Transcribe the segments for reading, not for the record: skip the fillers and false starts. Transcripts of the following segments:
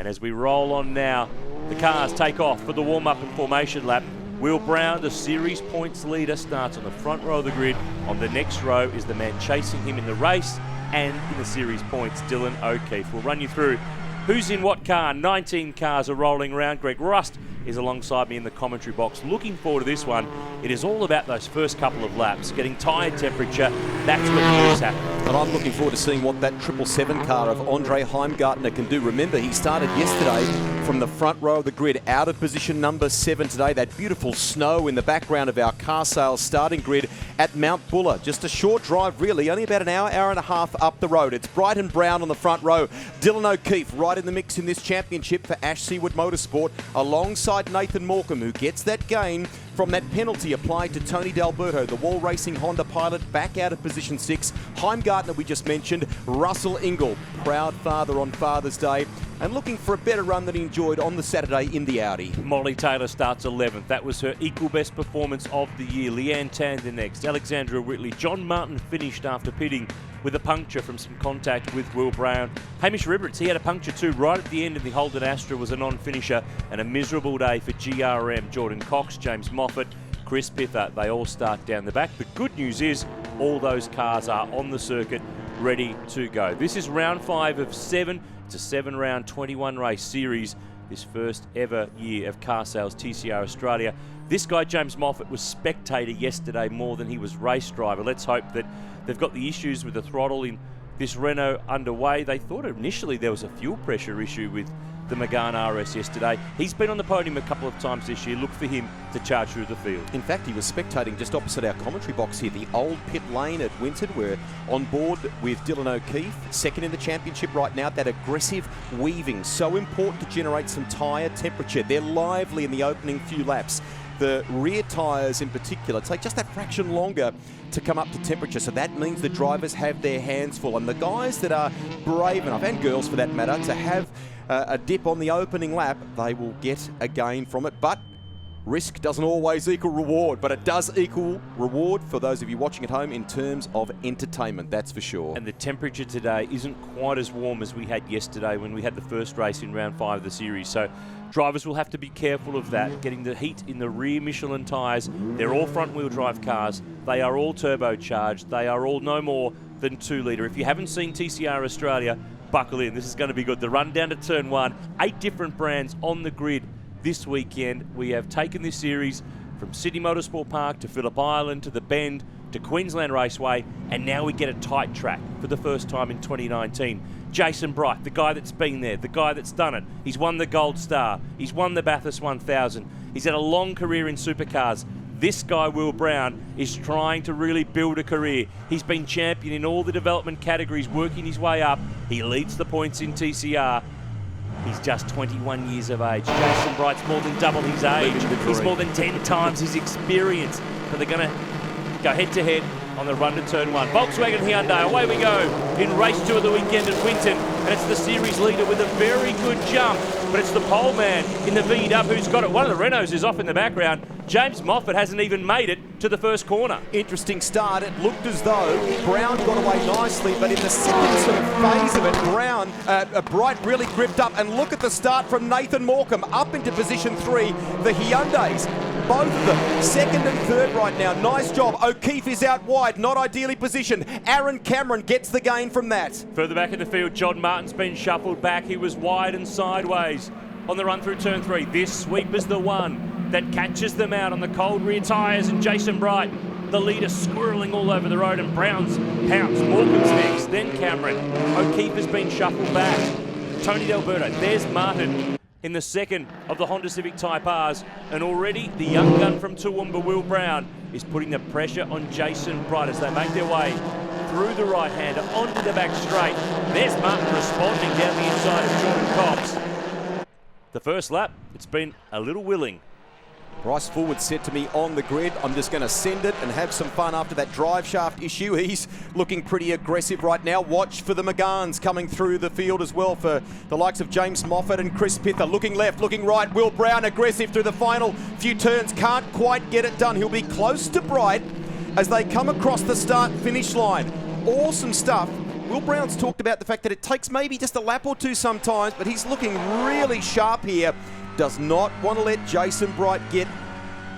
And as we roll on now, the cars take off for the warm-up and formation lap. Will Brown, the series points leader, starts on the front row of the grid. On the next row is the man chasing him in the race and in the series points, Dylan O'Keefe. We'll run you through who's in what car. 19 cars are rolling around. Greg Rust is alongside me in the commentary box. Looking forward to this one. It is all about those first couple of laps, getting tyre temperature. That's what moves happen. And I'm looking forward to seeing what that 777 car of Andre Heimgartner can do. Remember, he started yesterday from the front row of the grid, out of position number 7 today. That beautiful snow in the background of our car sales starting grid at Mount Buller. Just a short drive, really, only about an hour and a half up the road. It's Bright and Brown on the front row. Dylan O'Keefe right in the mix in this championship for Ash Seaward Motorsport, alongside Nathan Morcom, who gets that gain from that penalty applied to Tony D'Alberto, the Wall Racing Honda pilot, back out of position 6. Heimgartner, we just mentioned. Russell Ingall, proud father on Father's Day, and looking for a better run than he enjoyed on the Saturday in the Audi. Molly Taylor starts 11th. That was her equal best performance of the year. Leanne Tander next. Alexandra Whitley. John Martin finished after pitting with a puncture from some contact with Will Brown. Hamish Ribberts, he had a puncture too right at the end of the Holden Astra, was a non-finisher, and a miserable day for GRM. Jordan Cox, James Moffat, Chris Pither, they all start down the back. The good news is all those cars are on the circuit ready to go. This is round 5 of 7. It's a 7-round, 21-race series, this first ever year of car sales TCR Australia. This guy, James Moffat, was spectator yesterday more than he was race driver. Let's hope that they've got the issues with the throttle in this Renault underway. They thought initially there was a fuel pressure issue with the Megane RS yesterday. He's been on the podium a couple of times this year. Look for him to charge through the field. In fact, he was spectating just opposite our commentary box here, the old pit lane at Winton. We're on board with Dylan O'Keefe, second in the championship right now. That aggressive weaving, so important to generate some tyre temperature. They're lively in the opening few laps. The rear tyres in particular take just that fraction longer to come up to temperature, so that means the drivers have their hands full. And the guys that are brave enough, and girls for that matter, to have a dip on the opening lap, they will get a gain from it. But risk doesn't always equal reward, but it does equal reward for those of you watching at home in terms of entertainment, that's for sure. And the temperature today isn't quite as warm as we had yesterday when we had the first race in round 5 of the series. So drivers will have to be careful of that, getting the heat in the rear Michelin tyres. They're all front-wheel drive cars. They are all turbocharged. They are all no more than 2 litre. If you haven't seen TCR Australia, buckle in. This is going to be good. The run down to turn 1, 8 different brands on the grid this weekend. We have taken this series from Sydney Motorsport Park to Phillip Island to the Bend to Queensland Raceway, and now we get a tight track for the first time in 2019. Jason Bright, the guy that's been there, the guy that's done it. He's won the Gold Star. He's won the Bathurst 1000. He's had a long career in supercars. This guy, Will Brown, is trying to really build a career. He's been champion in all the development categories, working his way up. He leads the points in TCR. He's just 21 years of age. Jason Bright's more than double his age. He's more than 10 times his experience. So they're going to go head-to-head on the run to turn 1. Volkswagen Hyundai, away we go in race 2 of the weekend at Winton. And it's the series leader with a very good jump. But it's the pole man in the VW who's got it. One of the Renaults is off in the background. James Moffat hasn't even made it to the first corner. Interesting start. It looked as though Brown got away nicely, but in the second sort of phase of it, Bright really gripped up. And look at the start from Nathan Morcom up into position 3. The Hyundais, both of them, second and third right now. Nice job. O'Keefe is out wide, not ideally positioned. Aaron Cameron gets the gain from that. Further back in the field, John Martin's been shuffled back. He was wide and sideways on the run through turn 3. This sweep is the one that catches them out on the cold rear tyres, and Jason Bright, the leader, squirreling all over the road, and Brown's pounce. Morgan's next, then Cameron. O'Keefe has been shuffled back. Tony D'Alberto, there's Martin in the second of the Honda Civic Type Rs, and already the young gun from Toowoomba, Will Brown, is putting the pressure on Jason Bright as they make their way through the right-hander onto the back straight. There's Martin responding down the inside of Jordan Cox. The first lap, it's been a little willing. Bryce Forward said to me on the grid, I'm just going to send it and have some fun after that drive shaft issue. He's looking pretty aggressive right now. Watch for the Meganes coming through the field as well for the likes of James Moffat and Chris Pither. Looking left, looking right. Will Brown aggressive through the final few turns. Can't quite get it done. He'll be close to Bright as they come across the start-finish line. Awesome stuff Will Brown's talked about the fact that it takes maybe just a lap or two sometimes, but he's looking really sharp here. Does not want to let Jason Bright get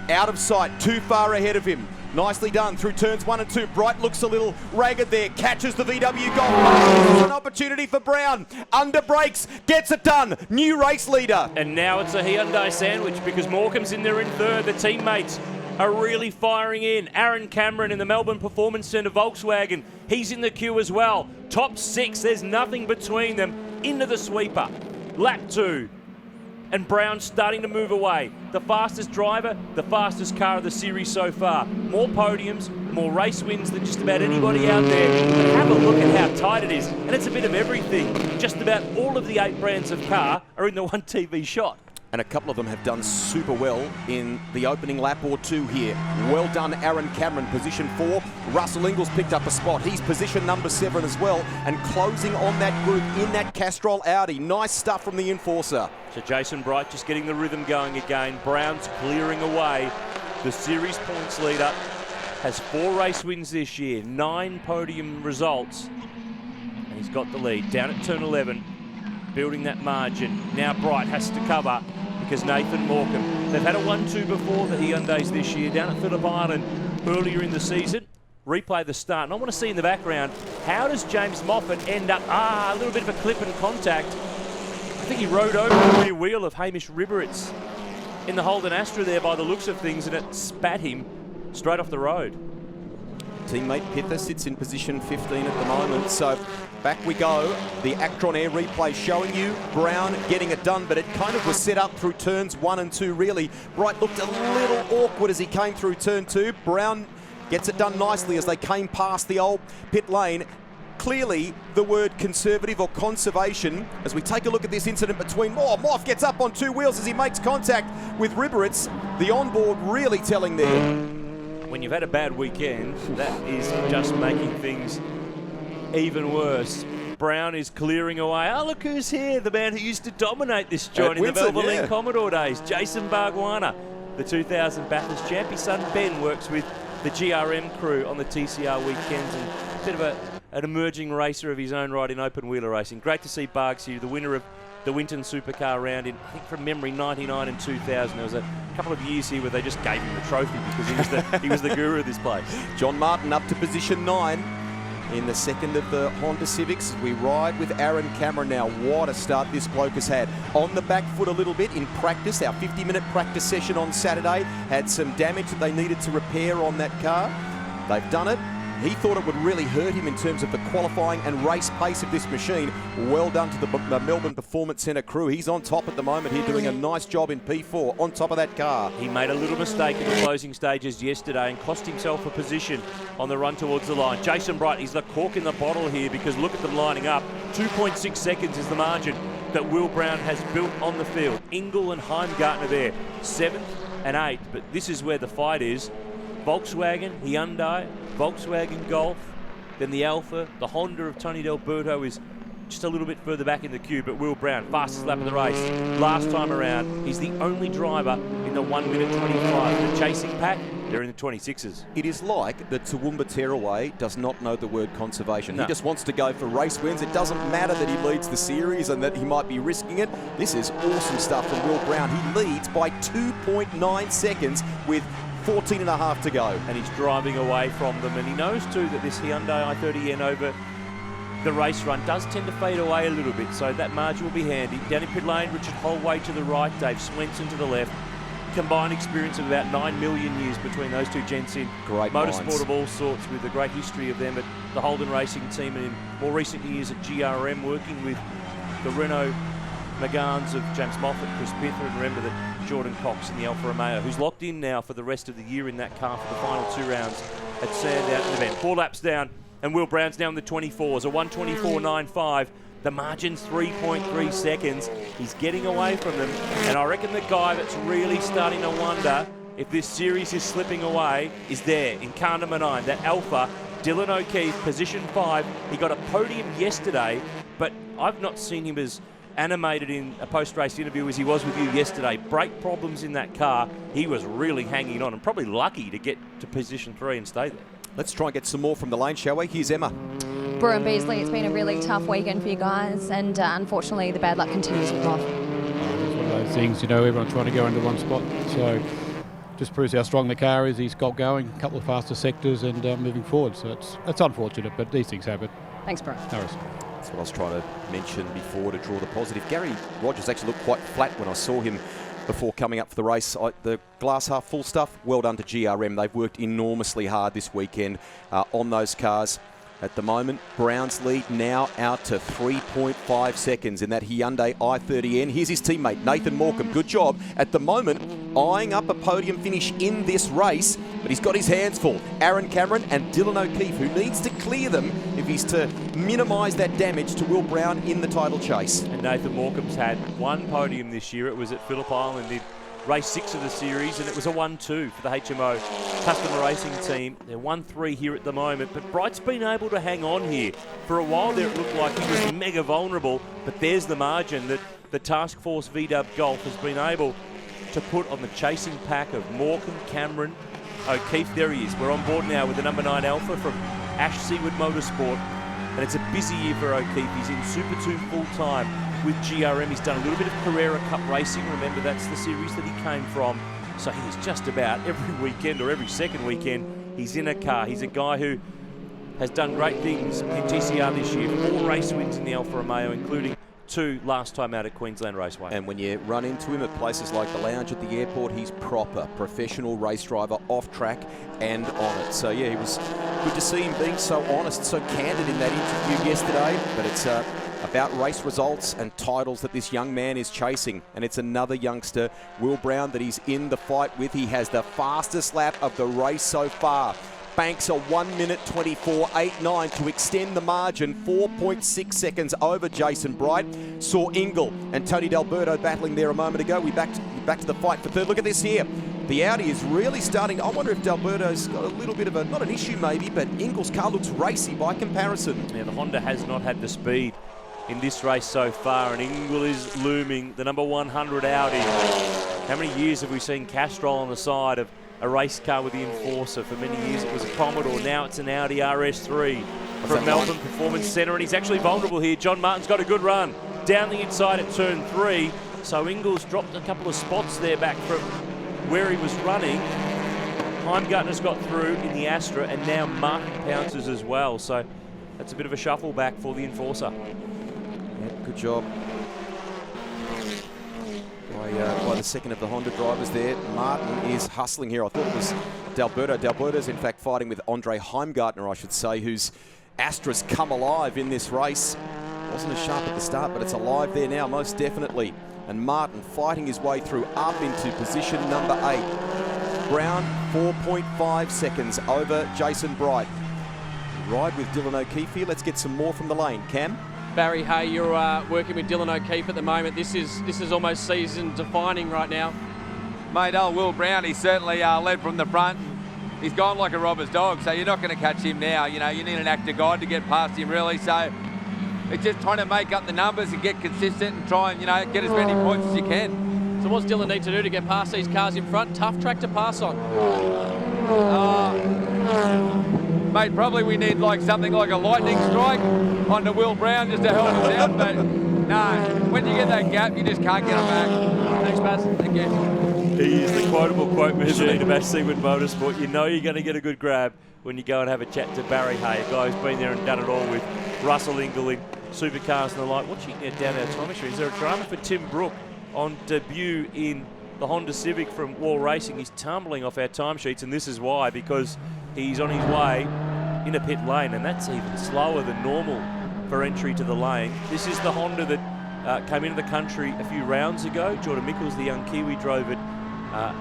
out of sight, too far ahead of him. Nicely done through turns 1 and 2. Bright looks a little ragged there. Catches the VW Golf. This is an opportunity for Brown. Under brakes. Gets it done. New race leader. And now it's a Hyundai sandwich because Morecambe's in there in third. The teammates are really firing in. Aaron Cameron in the Melbourne Performance Centre Volkswagen. He's in the queue as well. Top 6. There's nothing between them. Into the sweeper. Lap 2. And Brown starting to move away. The fastest driver, the fastest car of the series so far. More podiums, more race wins than just about anybody out there. But have a look at how tight it is. And it's a bit of everything. Just about all of the 8 brands of car are in the one TV shot. And a couple of them have done super well in the opening lap or two here. Well done, Aaron Cameron, position 4. Russell Ingles picked up a spot. He's position number 7 as well. And closing on that group in that Castrol Audi. Nice stuff from the Enforcer. So Jason Bright just getting the rhythm going again. Brown's clearing away. The series points leader has 4 race wins this year, 9 podium results. And he's got the lead. Down at turn 11, building that margin. Now Bright has to cover because Nathan Morecambe, they've had a 1-2 before the Hyundais this year down at Phillip Island earlier in the season. Replay the start. And I want to see in the background, how does James Moffat end up, a little bit of a clip and contact. I think he rode over the rear wheel of Hamish Ribberitz in the Holden Astra there by the looks of things, and it spat him straight off the road. Teammate Pither sits in position 15 at the moment, so back we go. The Actron Air replay showing you Brown getting it done, but it kind of was set up through turns 1 and 2 really. Bright looked a little awkward as he came through turn 2. Brown gets it done nicely as they came past the old pit lane. Clearly the word conservative or conservation as we take a look at this incident between Moff gets up on 2 wheels as he makes contact with Ribberitz. The onboard really telling there. When you've had a bad weekend, that is just making things even worse. Brown is clearing away. Oh, look who's here. The man who used to dominate this joint in Winton, the Valvoline Commodore days. Jason Bargwanna, the 2000 Bathurst champ. His son Ben works with the GRM crew on the TCR weekends and a bit of an emerging racer of his own right in open wheeler racing. Great to see Bargs here, the winner of the Winton Supercar round in, I think from memory, 99 and 2000. There was a couple of years here where they just gave him the trophy because he was the guru of this place. John Martin up to position 9 in the second of the Honda Civics. We ride with Aaron Cameron now. What a start this bloke has had. On the back foot a little bit in practice. Our 50-minute practice session on Saturday had some damage that they needed to repair on that car. They've done it. He thought it would really hurt him in terms of the qualifying and race pace of this machine. Well done to the Melbourne Performance Centre crew. He's on top at the moment here, doing a nice job in P4 on top of that car. He made a little mistake in the closing stages yesterday and cost himself a position on the run towards the line. Jason Bright, he's the cork in the bottle here because look at them lining up. 2.6 seconds is the margin that Will Brown has built on the field. Ingle and Heimgartner there, 7th and 8th. But this is where the fight is. Volkswagen, Hyundai, Volkswagen Golf, then the Alpha, the Honda of Tony D'Alberto is just a little bit further back in the queue, but Will Brown, fastest lap of the race. Last time around, he's the only driver in the 1 minute 25. The chasing pack, they're in the 26s. It is like the Toowoomba Tearaway does not know the word conservation. No. He just wants to go for race wins. It doesn't matter that he leads the series and that he might be risking it. This is awesome stuff from Will Brown. He leads by 2.9 seconds with 14 and a half to go. And he's driving away from them, and he knows too that this Hyundai i30N over the race run does tend to fade away a little bit, so that margin will be handy. Down in pit lane, Richard Holway to the right, Dave Swenson to the left. Combined experience of about 9 million years between those two gents in Great motorsport minds. of all sorts, with a great history of them at the Holden Racing team and in more recent years at GRM, working with the Renault Megans of James Moffat, Chris Pither, and remember that Jordan Cox in the Alfa Romeo, who's locked in now for the rest of the year in that car for the final 2 rounds at Sandown event. 4 laps down, and Will Brown's down the 24s, a 1:24.95. The margin's 3.3 seconds. He's getting away from them, and I reckon the guy that's really starting to wonder if this series is slipping away is there in car number 9, that Alpha, Dylan O'Keefe, position 5. He got a podium yesterday, but I've not seen him as animated in a post-race interview as he was with you yesterday. Brake problems in that car. He was really hanging on and probably lucky to get to position 3 and stay there. Let's try and get some more from the lane, shall we? Here's Emma. Brew and Beasley, it's been a really tough weekend for you guys, and unfortunately the bad luck continues with Moth. It's one of those things, everyone's trying to go into one spot, so just proves how strong the car is. He's got going, a couple of faster sectors and moving forward, so it's unfortunate, but these things happen. Thanks, Brew. No worries. That's what I was trying to mention before to draw the positive. Gary Rogers actually looked quite flat when I saw him before coming up for the race. The glass half full stuff, well done to GRM. They've worked enormously hard this weekend on those cars. At the moment, Brown's lead now out to 3.5 seconds in that Hyundai i30N. Here's his teammate, Nathan Morecambe. Good job. At the moment, eyeing up a podium finish in this race, but he's got his hands full. Aaron Cameron and Dylan O'Keefe, who needs to clear them if he's to minimise that damage to Will Brown in the title chase. And Nathan Morecambe's had one podium this year. It was at Phillip Island in race 6 of the series, and it was a 1-2 for the HMO customer racing team. They're 1-3 here at the moment, but Bright's been able to hang on here. For a while there it looked like he was mega vulnerable, but there's the margin that the Task Force VW Golf has been able to put on the chasing pack of Morecambe, Cameron, O'Keefe. There he is. We're on board now with the number 9 Alpha from Ash Seaward Motorsport, and it's a busy year for O'Keefe. He's in Super 2 full-time with GRM. He's done a little bit of Carrera Cup racing. Remember, that's the series that he came from. So he's just about every weekend or every second weekend, he's in a car. He's a guy who has done great things in TCR this year. 4 race wins in the Alfa Romeo, including 2 last time out at Queensland Raceway. And when you run into him at places like the lounge at the airport, he's proper professional race driver, off track and on it. So yeah, it was good to see him being so honest, so candid in that interview yesterday. But it's about race results and titles that this young man is chasing. And it's another youngster, Will Brown, that he's in the fight with. He has the fastest lap of the race so far. Banks a 1 minute 24.89 to extend the margin, 4.6 seconds over Jason Bright. Saw Ingle and Tony D'Alberto battling there a moment ago. We back to the fight for third. Look at this here. The Audi is really starting. I wonder if D'Alberto's got a little bit of a, not an issue maybe, but Ingle's car looks racy by comparison. Yeah, the Honda has not had the speed in this race so far, and Ingle is looming, the number 100 Audi. How many years have we seen Castrol on the side of a race car with the Enforcer? For many years it was a Commodore, now it's an Audi RS3 from Melbourne Performance Centre, and he's actually vulnerable here. John Martin's got a good run down the inside at turn 3, so Ingle's dropped a couple of spots there back from where he was running. Heimgartner's got through in the Astra, and now Martin pounces as well, so that's a bit of a shuffle back for the Enforcer. Yep, good job by the second of the Honda drivers there. Martin is hustling here. I thought it was D'Alberto. D'Alberto's in fact fighting with Andre Heimgartner, I should say, whose Astra's come alive in this race. Wasn't as sharp at the start, but it's alive there now, most definitely. And Martin fighting his way through up into position number 8. Brown, 4.5 seconds over Jason Bright. Ride with Dylan O'Keefe here. Let's get some more from the lane. Cam? Barry, hey, you're working with Dylan O'Keefe at the moment. This is almost season defining right now. Mate, old Will Brown, he certainly led from the front. He's gone like a robber's dog, so you're not going to catch him now. You know, you need an actor guide to get past him, really. So it's just trying to make up the numbers and get consistent and try and, get as many points as you can. So what's Dylan need to do to get past these cars in front? Tough track to pass on. Mate, probably we need something like a lightning strike onto Will Brown just to help us out. But no, when you get that gap, you just can't get him back. Thanks, Baz. Thank you. He is the quotable quote machine of Ash Seaward Motorsport. You know you're going to get a good grab when you go and have a chat to Barry Hay, a guy who's been there and done it all with Russell Ingle in supercars and the like. Watching down our time machine, is there a drama for Tim Brooke on debut in the Honda Civic from Wall Racing? He's tumbling off our timesheets, and this is why, because he's on his way in a pit lane, and that's even slower than normal for entry to the lane. This is the Honda that came into the country a few rounds ago. Jordan Mickles, the young Kiwi, drove it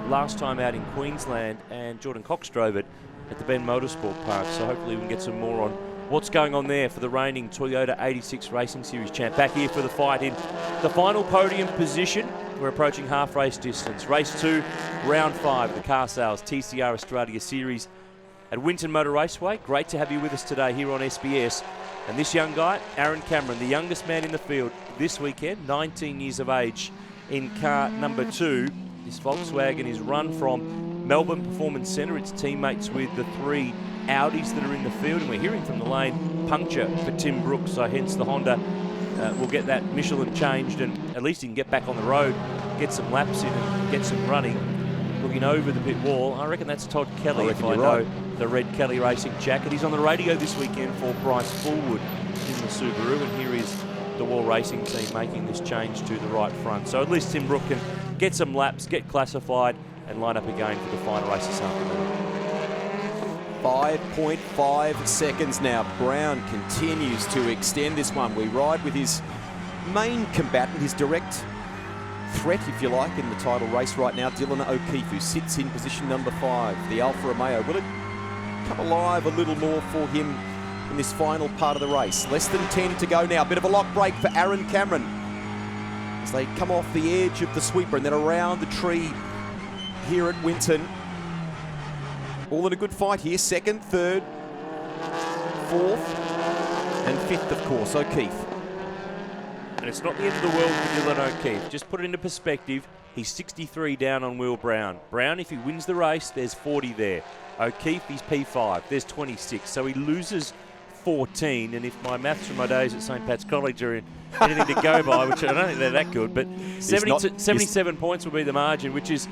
last time out in Queensland, and Jordan Cox drove it at the Ben Motorsport Park. So hopefully we can get some more on what's going on there for the reigning Toyota 86 Racing Series champ. Back here for the fight in the final podium position. We're approaching half race distance. Race 2, round 5, the Car Sales TCR Australia Series at Winton Motor Raceway. Great to have you with us today here on SBS. And this young guy, Aaron Cameron, the youngest man in the field this weekend, 19 years of age in car number 2. This Volkswagen is run from Melbourne Performance Centre. It's teammates with the 3 Audis that are in the field, and we're hearing from the lane puncture for Tim Brooks, so hence the Honda will get that Michelin changed, and at least he can get back on the road, get some laps in and get some running. Looking over the pit wall, I reckon that's Todd Kelly, if I know the red Kelly Racing jacket. He's on the radio this weekend for Bryce Fullwood in the Subaru, and here is the Wall Racing team making this change to the right front. So at least Tim Brook can get some laps, get classified, and line up again for the final race this afternoon. 5.5 seconds now. Brown continues to extend this one. We ride with his main combatant, his direct threat, if you like, in the title race right now, Dylan O'Keefe, who sits in position number 5, the Alfa Romeo. Will it come alive a little more for him in this final part of the race? Less than 10 to go now. Bit of a lock break for Aaron Cameron as they come off the edge of the sweeper and then around the tree here at Winton. All in a good fight here. 2nd, 3rd, 4th and 5th, of course, O'Keefe. And it's not the end of the world for Dylan O'Keefe. Just put it into perspective, he's 63 down on Will Brown. Brown, if he wins the race, there's 40 there. O'Keefe, he's P5, there's 26. So he loses 14, and if my maths from my days at St. Pat's College are anything to go by, which I don't think they're that good, but 77 points will be the margin, which is,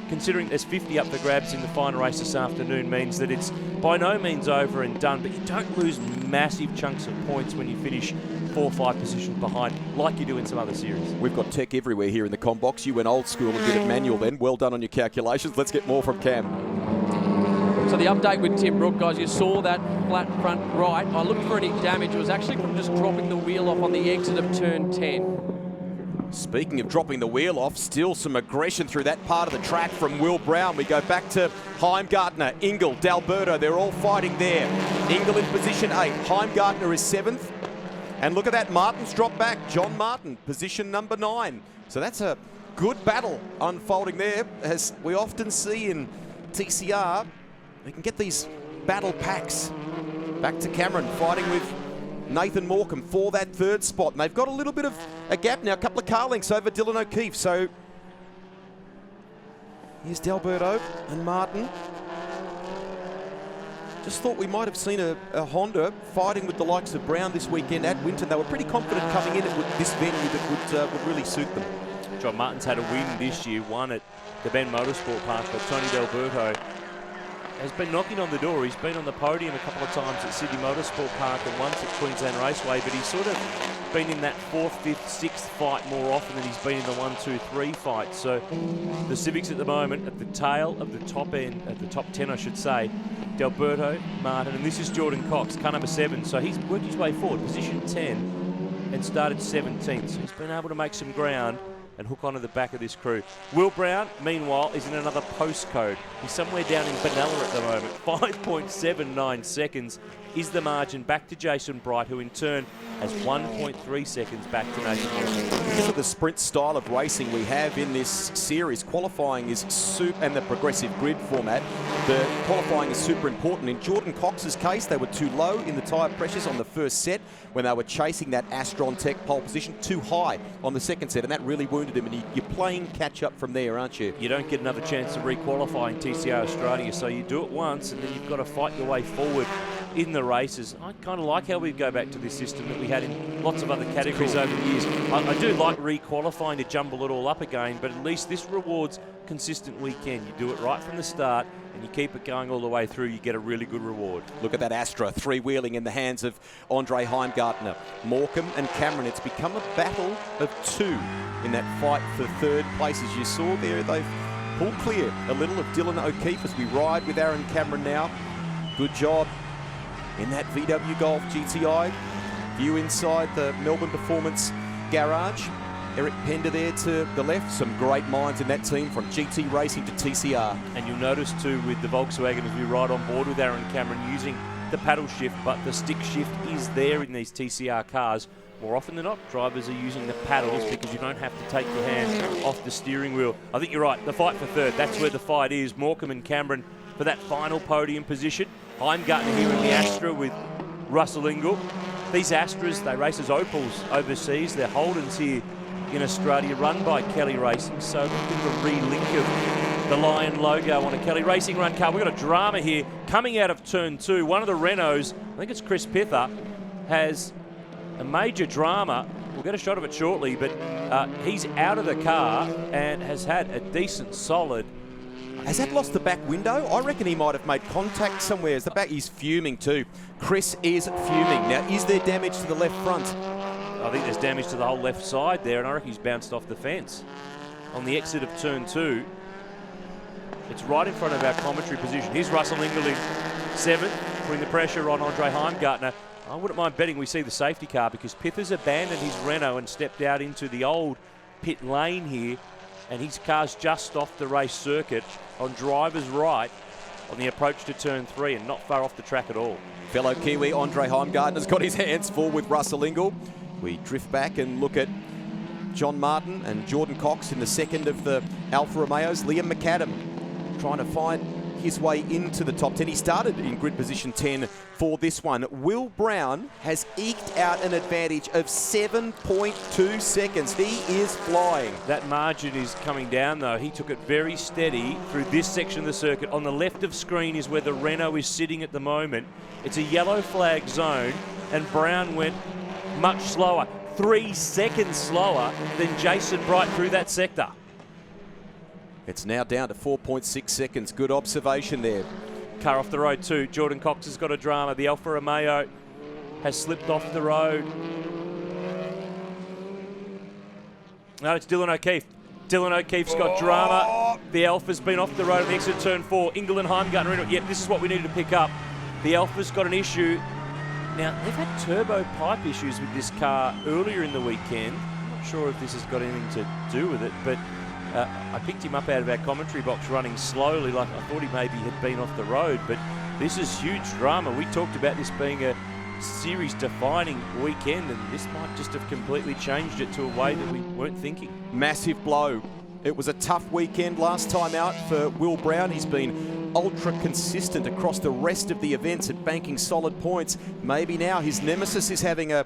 considering there's 50 up for grabs in the final race this afternoon, means that it's by no means over and done, but you don't lose massive chunks of points when you finish 4 or 5 positions behind, like you do in some other series. We've got tech everywhere here in the comm box. You went old school and did it manual then. Well done on your calculations. Let's get more from Cam. So the update with Tim Brook, guys, you saw that flat front right. I looked for any damage. It was actually from just dropping the wheel off on the exit of turn 10. Speaking of dropping the wheel off, still some aggression through that part of the track from Will Brown. We go back to Heimgartner, Ingle, D'Alberto. They're all fighting there. Ingle in position 8. Heimgartner is 7th. And look at that, Martin's dropped back. John Martin, position number 9. So that's a good battle unfolding there, as we often see in TCR. We can get these battle packs. Back to Cameron, fighting with Nathan Morecambe for that 3rd spot. And they've got a little bit of a gap now, a couple of car lengths over Dylan O'Keefe. So here's D'Alberto and Martin. Just thought we might have seen a Honda fighting with the likes of Brown this weekend at Winton. They were pretty confident coming in at this venue that would really suit them. John Martin's had a win this year, one at the Ben Motorsport Park, but Tony D'Alberto has been knocking on the door. He's been on the podium a couple of times at Sydney Motorsport Park and once at Queensland Raceway, but he's sort of been in that 4th, 5th, 6th fight more often than he's been in the 1, 2, 3 fight. So the Civics at the moment at the tail of the top end, at the top 10 I should say, D'Alberto, Martin, and this is Jordan Cox, car number 7. So he's worked his way forward, position 10, and started 17th. So he's been able to make some ground and hook onto the back of this crew. Will Brown, meanwhile, is in another postcode. He's somewhere down in Benalla at the moment. 5.79 seconds is the margin back to Jason Bright, who in turn has 1.3 seconds back to Nathan Morecambe. Because of the sprint style of racing we have in this series, qualifying is and the progressive grid format, the qualifying is super important. In Jordan Cox's case, they were too low in the tyre pressures on the first set when they were chasing that Astron Tech pole position, too high on the second set, and that really wounded him. And you're playing catch up from there, aren't you? You don't get another chance to re-qualify in TCR Australia, so you do it once and then you've got to fight your way forward in the races. I kind of like how we go back to this system that we had in lots of other categories over the years. I do like re-qualifying to jumble it all up again, but at least this rewards consistent weekend. You do it right from the start and you keep it going all the way through, you get a really good reward. Look at that Astra, 3-wheeling in the hands of Andre Heimgartner. Morecambe and Cameron, it's become a battle of 2 in that fight for 3rd place. As you saw there, they've pulled clear a little of Dylan O'Keefe as we ride with Aaron Cameron now. Good job in that VW Golf GTI. View inside the Melbourne Performance Garage. Eric Pender there to the left. Some great minds in that team from GT Racing to TCR. And you'll notice too with the Volkswagen as we ride on board with Aaron Cameron using the paddle shift, but the stick shift is there in these TCR cars. More often than not, drivers are using the paddles because you don't have to take your hands off the steering wheel. I think you're right, the fight for 3rd, that's where the fight is. Morecambe and Cameron for that final podium position. Heimgartner here in the Astra with Russell Ingle. These Astras, they race as Opals overseas. They're Holdens here in Australia, run by Kelly Racing. So looking for a re-link of the Lion logo on a Kelly Racing Run car. We've got a drama here coming out of turn 2. One of the Renaults, I think it's Chris Pither, has a major drama. We'll get a shot of it shortly, but he's out of the car and has had a decent, solid. Has that lost the back window? I reckon he might have made contact somewhere. As the back, he's fuming too. Chris is fuming. Now, is there damage to the left front? I think there's damage to the whole left side there, and I reckon he's bounced off the fence. On the exit of turn 2, it's right in front of our commentary position. Here's Russell Ingall in 7th, putting the pressure on Andre Heimgartner. I wouldn't mind betting we see the safety car because Pither's abandoned his Renault and stepped out into the old pit lane here, and his car's just off the race circuit on driver's right on the approach to turn 3 and not far off the track at all. Fellow Kiwi Andre Heimgartner's got his hands full with Russell Ingall. We drift back and look at John Martin and Jordan Cox in the second of the Alfa Romeos. Liam McAdam trying to find his way into the top 10. He started in grid position 10 for this one. Will Brown has eked out an advantage of 7.2 seconds. He is flying. That margin is coming down though. He took it very steady through this section of the circuit. On the left of screen is where the Renault is sitting at the moment. It's a yellow flag zone and Brown went much slower, 3 seconds slower than Jason Bright through that sector. It's now down to 4.6 seconds. Good observation there. Car off the road too. Jordan Cox has got a drama. The Alfa Romeo has slipped off the road. No, it's Dylan O'Keefe. Dylan O'Keefe's got drama. The Alfa's been off the road on the exit turn 4. Ingall and Heimgartner in it. Yep, this is what we needed to pick up. The Alfa's got an issue. Now, they've had turbo pipe issues with this car earlier in the weekend. I'm not sure if this has got anything to do with it, but I picked him up out of our commentary box running slowly, like I thought he maybe had been off the road, but this is huge drama. We talked about this being a series-defining weekend, and this might just have completely changed it to a way that we weren't thinking. Massive blow. It was a tough weekend last time out for Will Brown. He's been ultra consistent across the rest of the events at banking solid points. Maybe now his nemesis is having a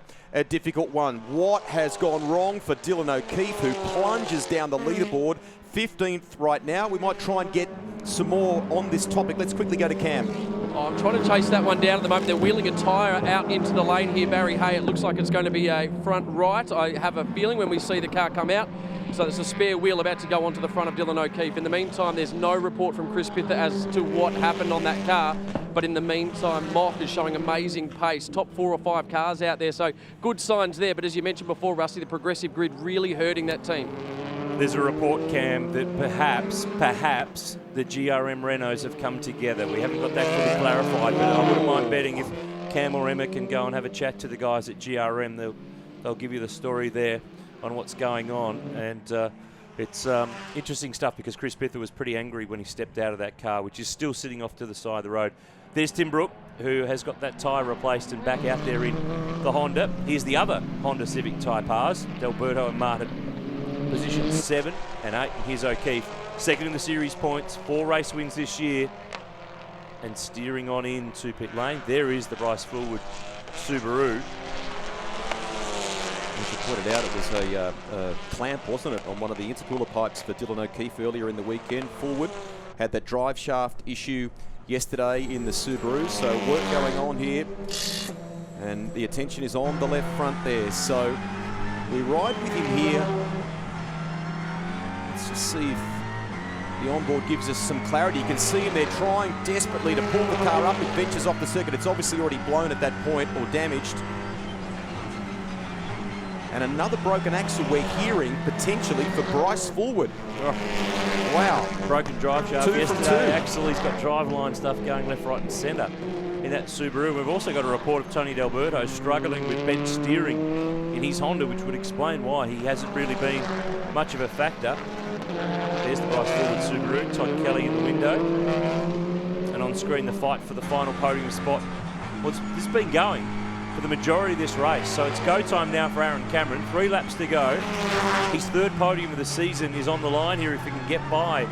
difficult one. What has gone wrong for Dylan O'Keefe, who plunges down the leaderboard 15th right now? We might try and get some more on this topic. Let's quickly go to Cam. Oh, I'm trying to chase that one down at the moment. They're wheeling a tyre out into the lane here, Barry Hay. It looks like it's going to be a front right. I have a feeling when we see the car come out. So there's a spare wheel about to go onto the front of Dylan O'Keefe. In the meantime, there's no report from Chris Pither as to what happened on that car. But in the meantime, Mock is showing amazing pace. Top 4 or 5 cars out there. So good signs there. But as you mentioned before, Rusty, the progressive grid really hurting that team. There's a report, Cam, that perhaps the GRM Renaults have come together. We haven't got that fully clarified, but I wouldn't mind betting if Cam or Emma can go and have a chat to the guys at GRM, they'll give you the story there on what's going on. And it's interesting stuff because Chris Pither was pretty angry when he stepped out of that car, which is still sitting off to the side of the road. There's Tim Brook, who has got that tyre replaced and back out there in the Honda. Here's the other Honda Civic Type R's, D'Alberto and Martin. Position 7 and 8. Here's O'Keefe, second in the series points, 4 race wins this year, and steering on into pit lane. There is the Bryce Fullwood Subaru. As you pointed out, it was a clamp, wasn't it, on one of the intercooler pipes for Dylan O'Keefe earlier in the weekend. Fullwood had that drive shaft issue yesterday in the Subaru, so work going on here, and the attention is on the left front there. So we ride with him here. Let's just see if the onboard gives us some clarity. You can see him there trying desperately to pull the car up. It ventures off the circuit. It's obviously already blown at that point or damaged. And another broken axle we're hearing potentially for Bryce Fullwood. Oh. Wow. Broken drive shaft 2 yesterday. from 2. Axel, he's got driveline stuff going left, right and centre in that Subaru. We've also got a report of Tony D'Alberto struggling with bench steering in his Honda, which would explain why he hasn't really been much of a factor. There's the Bryce Fullwood Subaru, Todd Kelly in the window. And on screen, the fight for the final podium spot. Well, this has been going for the majority of this race. So it's go time now for Aaron Cameron. 3 laps to go. His 3rd podium of the season is on the line here if he can get by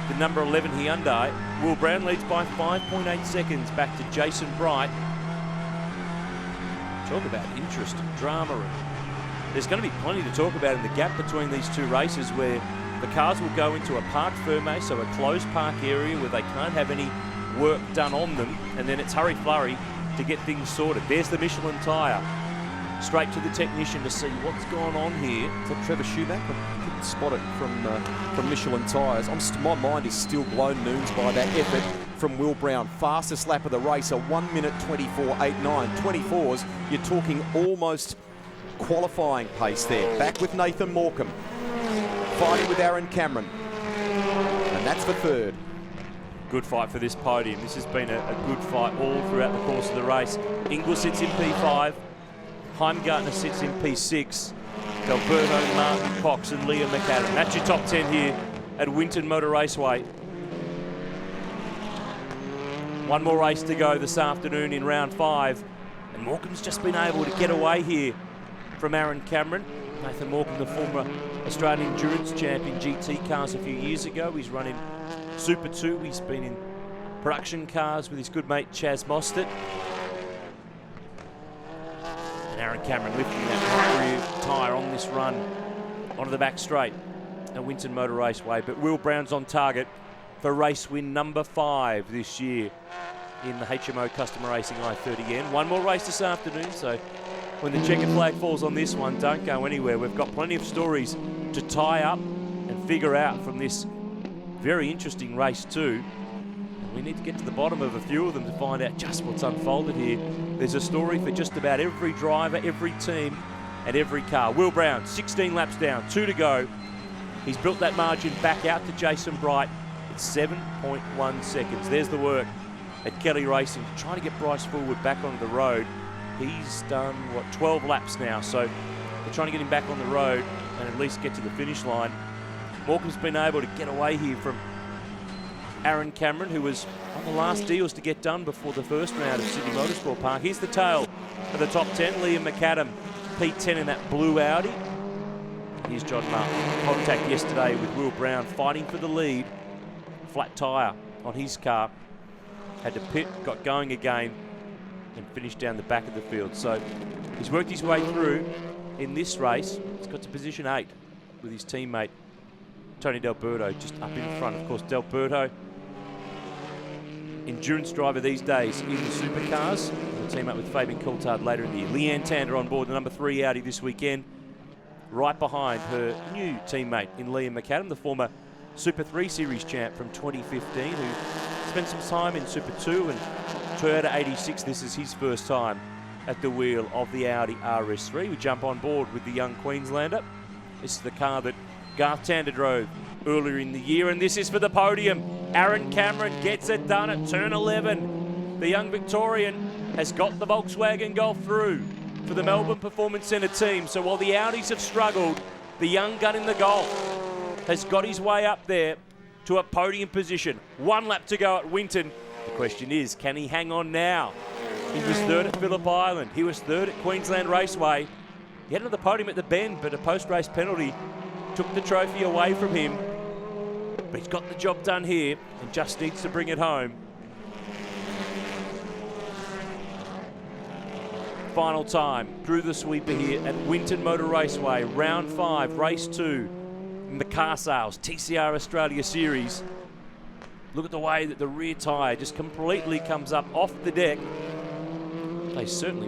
the number 11 Hyundai. Will Brown leads by 5.8 seconds back to Jason Bright. Talk about interest and drama. And there's going to be plenty to talk about in the gap between these 2 races where The cars will go into a parc fermé, so a closed park area where they can't have any work done on them, and then it's hurry-flurry to get things sorted. There's the Michelin tyre. Straight to the technician to see what's going on here. Is that Trevor Shoeback? I couldn't spot it from Michelin tyres. My mind is still blown noons by that effort from Will Brown. Fastest lap of the race, a 1 minute 24.89. 24s, you're talking almost qualifying pace there. Back with Nathan Morecambe. Fighting with Aaron Cameron. And that's the third. Good fight for this podium. This has been a good fight all throughout the course of the race. Ingles sits in P5. Heimgartner sits in P6. Alberto, Martin, Cox and Liam McAdam. That's your top 10 here at Winton Motor Raceway. One more race to go this afternoon in round 5. And Morecambe's just been able to get away here from Aaron Cameron. Nathan Morecambe, the former Australian Endurance Champion GT cars a few years ago. He's running Super 2. He's been in production cars with his good mate Chaz Mostert. And Aaron Cameron lifting that rear tyre on this run onto the back straight at Winton Motor Raceway. But Will Brown's on target for race win number 5 this year in the HMO Custom Racing I-30N. One more race this afternoon, so when the checkered flag falls on this one, don't go anywhere. We've got plenty of stories to tie up and figure out from this very interesting race too. We need to get to the bottom of a few of them to find out just what's unfolded here. There's a story for just about every driver, every team, and every car. Will Brown, 16 laps down, 2 to go. He's built that margin back out to Jason Bright. It's 7.1 seconds. There's the work at Kelly Racing, trying to get Bryce Fullwood back onto the road. He's done, 12 laps now, so they're trying to get him back on the road and at least get to the finish line. Morecambe's been able to get away here from Aaron Cameron, who was on the last deals to get done before the first round of Sydney Motorsport Park. Here's the tail of the top 10. Liam McAdam, P10 in that blue Audi. Here's John Martin. Contact yesterday with Will Brown, fighting for the lead. Flat tyre on his car. Had to pit, got going again, and finished down the back of the field. So he's worked his way through in this race. He's got to position 8 with his teammate Tony D'Alberto just up in front. Of course, D'Alberto, endurance driver these days in the supercars. He'll team up with Fabian Coulthard later in the year. Leanne Tander on board the number 3 Audi this weekend, right behind her new teammate in Liam McAdam, the former Super 3 Series champ from 2015, who spent some time in Super 2 and Toyota 86. This is his first time at the wheel of the Audi RS3. We jump on board with the young Queenslander. This is the car that Garth Tander drove earlier in the year, and this is for the podium. Aaron Cameron gets it done at turn 11. The young Victorian has got the Volkswagen Golf through for the Melbourne Performance Centre team. So while the Audis have struggled, the young gun in the Golf has got his way up there to a podium position. 1 lap to go at Winton. The question is, can he hang on now? He was 3rd at Phillip Island. He was 3rd at Queensland Raceway. He had another podium at the Bend, but a post-race penalty took the trophy away from him. But he's got the job done here and just needs to bring it home. Final time through the sweeper here at Winton Motor Raceway, round 5, race 2 in the car sales TCR Australia Series. Look at the way that the rear tyre just completely comes up off the deck. They certainly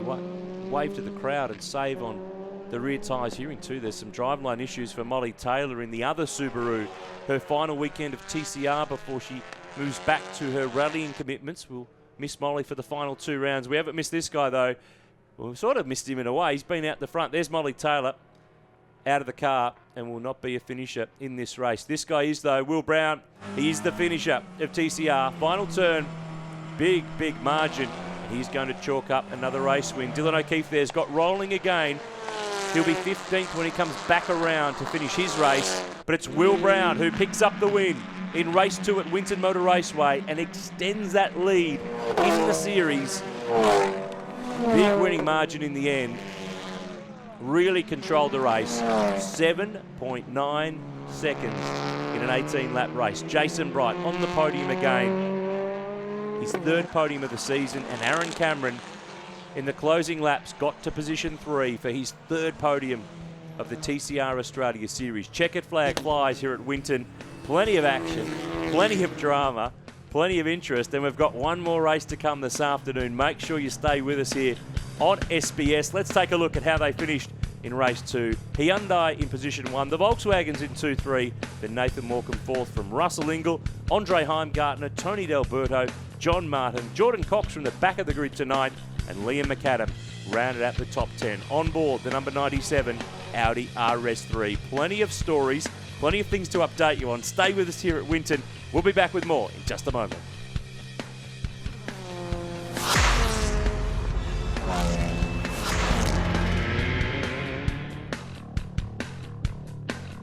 wave to the crowd and save on the rear tyres here too. There's some driveline issues for Molly Taylor in the other Subaru. Her final weekend of TCR before she moves back to her rallying commitments. We'll miss Molly for the final 2 rounds. We haven't missed this guy though. Well, we've sort of missed him in a way. He's been out the front. There's Molly Taylor out of the car and will not be a finisher in this race. This guy is though, Will Brown. He is the finisher of TCR. Final turn, big margin. He's going to chalk up another race win. Dylan O'Keefe there's got rolling again. He'll be 15th when he comes back around to finish his race. But it's Will Brown who picks up the win in race 2 at Winton Motor Raceway and extends that lead in the series. Big winning margin in the end. Really controlled the race. 7.9 seconds in an 18-lap race. Jason Bright on the podium again. His 3rd podium of the season, and Aaron Cameron in the closing laps got to position 3 for his 3rd podium of the TCR Australia Series. Checkered flag flies here at Winton. Plenty of action, plenty of drama, plenty of interest, and we've got one more race to come this afternoon. Make sure you stay with us here on SBS. Let's take a look at how they finished in race 2. Hyundai in position 1, the Volkswagens in 2-3, then Nathan Morecambe 4th from Russell Ingall, Andre Heimgartner, Tony D'Alberto, John Martin, Jordan Cox from the back of the grid tonight, and Liam McAdam rounded out the top 10. On board, the number 97 Audi RS3. Plenty of stories, plenty of things to update you on. Stay with us here at Winton. We'll be back with more in just a moment.